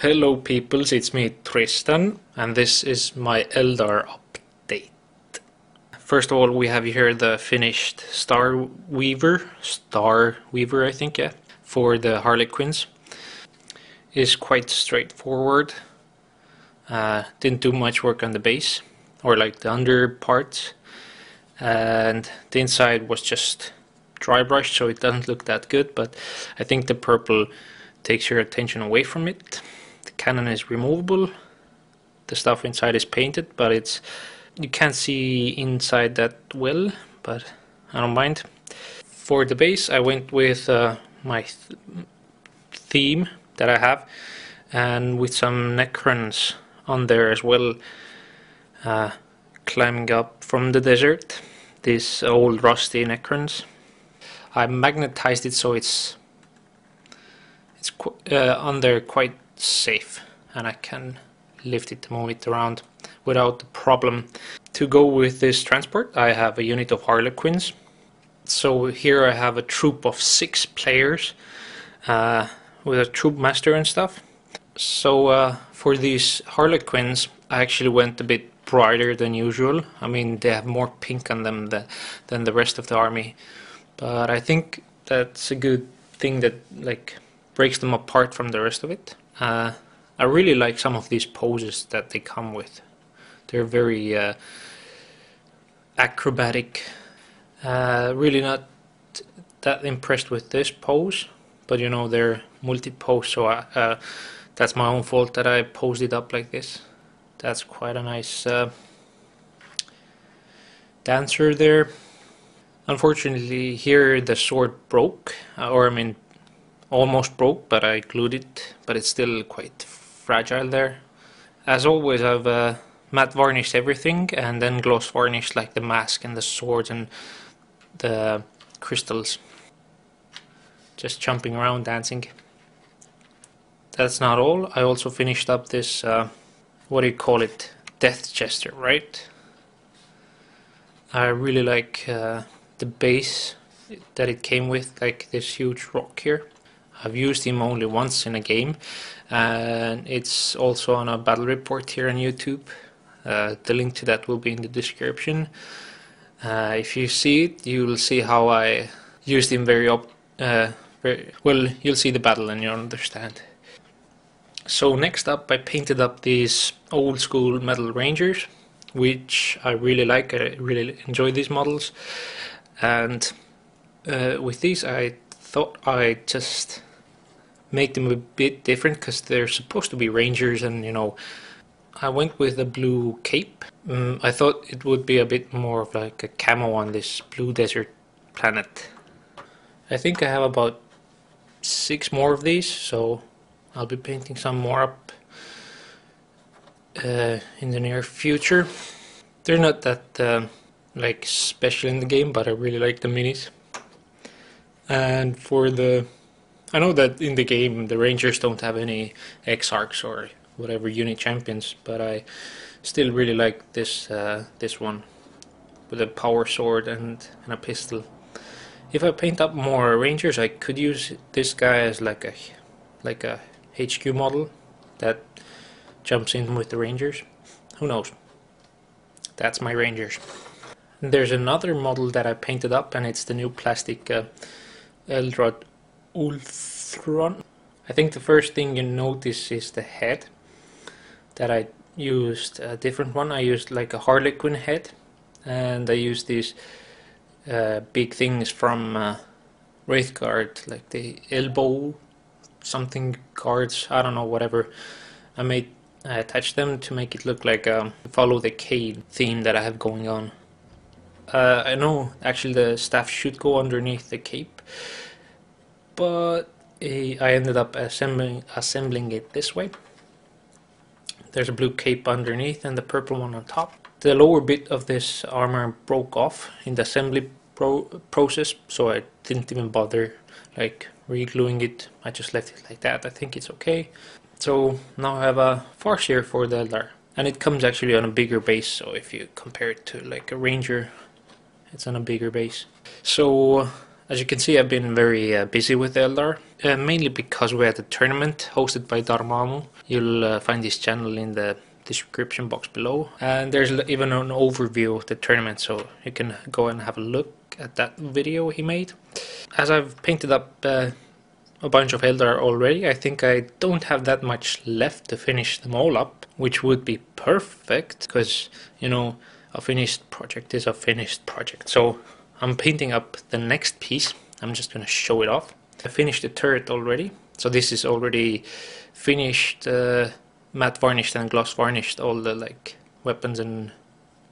Hello peoples, it's me Tristan, and this is my Eldar update. First of all, we have here the finished Star Weaver I think, yeah, for the Harlequins. Is quite straightforward. Didn't do much work on the base, or like the under parts, and the inside was just dry brushed, so it doesn't look that good, but I think the purple takes your attention away from it. The cannon is removable, the stuff inside is painted, but you can't see inside that well, but I don't mind. For the base I went with my theme that I have, and with some necrons on there as well, climbing up from the desert, these old rusty necrons. I magnetized it so it's on there quite safe, and I can lift it, move it around without the problem. To go with this transport I have a unit of Harlequins. So here I have a troop of 6 players with a troop master and stuff. So for these Harlequins I actually went a bit brighter than usual. I mean, they have more pink on them than the rest of the army, but I think that's a good thing that like breaks them apart from the rest of it. I really like some of these poses that they come with. They're very acrobatic. Really not that impressed with this pose, but you know, they're multi-pose, so that's my own fault that I posed it up like this. That's quite a nice dancer there. Unfortunately here the sword broke, or I mean almost broke, but I glued it, but it's still quite fragile there. As always I've matte varnished everything and then gloss varnished like the mask and the swords and the crystals. Just jumping around dancing. That's not all, I also finished up this what do you call it, death chester, right? I really like the base that it came with, like this huge rock here. I've used him only once in a game, and it's also on a battle report here on YouTube. The link to that will be in the description. If you see it, you will see how I used him very well. You'll see the battle and you'll understand. So next up I painted up these old school metal rangers, which I really like. I really enjoy these models, and with these I thought I'd just make them a bit different because they're supposed to be rangers, and you know, I went with a blue cape. I thought it would be a bit more of like a camo on this blue desert planet. I think I have about 6 more of these, so I'll be painting some more up in the near future. They're not that like special in the game, but I really like the minis. And for the, I know that in the game the Rangers don't have any Exarchs or whatever unit champions, but I still really like this this one with a power sword and a pistol. If I paint up more Rangers, I could use this guy as like a HQ model that jumps in with the Rangers. Who knows? That's my Rangers. And there's another model that I painted up, and it's the new plastic Eldar Ultron. I think the first thing you notice is the head. That I used a different one. I used like a Harlequin head, and I used these big things from Wraithguard, like the elbow something guards, I don't know, whatever. I attached them to make it look like follow the Cade theme that I have going on. I know actually the staff should go underneath the cape, but I ended up assembling it this way. There's a blue cape underneath and the purple one on top. The lower bit of this armor broke off in the assembly process, so I didn't even bother like re-gluing it. I just left it like that. I think it's okay. So now I have a Farseer for the Eldar, and it comes actually on a bigger base, so if you compare it to like a Ranger, it's on a bigger base. So As you can see, I've been very busy with Eldar, mainly because we had a tournament hosted by Darmamu. You'll find his channel in the description box below, and there's even an overview of the tournament, so you can go and have a look at that video he made. As I've painted up a bunch of Eldar already, I think I don't have that much left to finish them all up, which would be perfect, because, you know, a finished project is a finished project. So I'm painting up the next piece. I'm just gonna show it off. I finished the turret already, so this is already finished, matte varnished and gloss varnished, all the like weapons and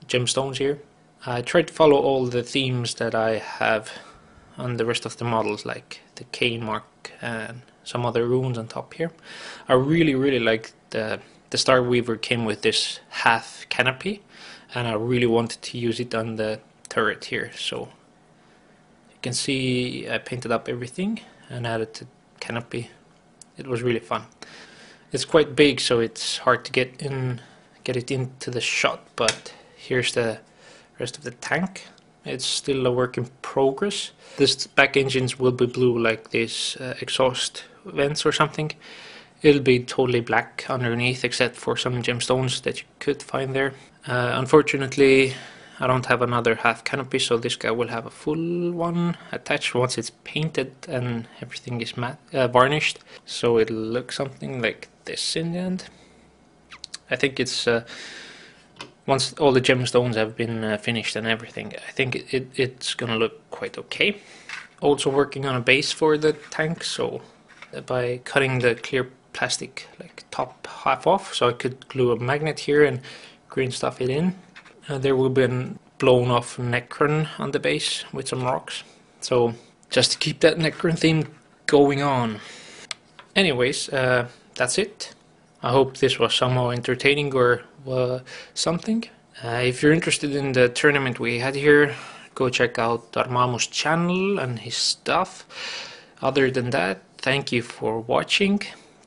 gemstones here. I tried to follow all the themes that I have on the rest of the models, like the cane mark and some other runes on top here. I really like the Star Weaver came with this half canopy, and I really wanted to use it on the turret here. So you can see I painted up everything and added the canopy. It was really fun. It's quite big, so it's hard to get it into the shot, but here's the rest of the tank. It's still a work in progress. This back engines will be blue like this exhaust vents or something. It'll be totally black underneath, except for some gemstones that you could find there. Unfortunately, I don't have another half canopy, so this guy will have a full one attached once it's painted and everything is matte, varnished. So it'll look something like this in the end. I think it's once all the gemstones have been finished and everything, I think it's gonna look quite okay. Also working on a base for the tank, so by cutting the clear plastic like top half off, so I could glue a magnet here and green stuff it in. There will be a blown off Necron on the base with some rocks, so just to keep that Necron theme going on. Anyways, that's it. I hope this was somehow entertaining or something. If you're interested in the tournament we had here, go check out Darmamu's channel and his stuff. Other than that, thank you for watching.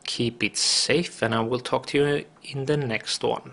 Keep it safe, and I will talk to you in the next one.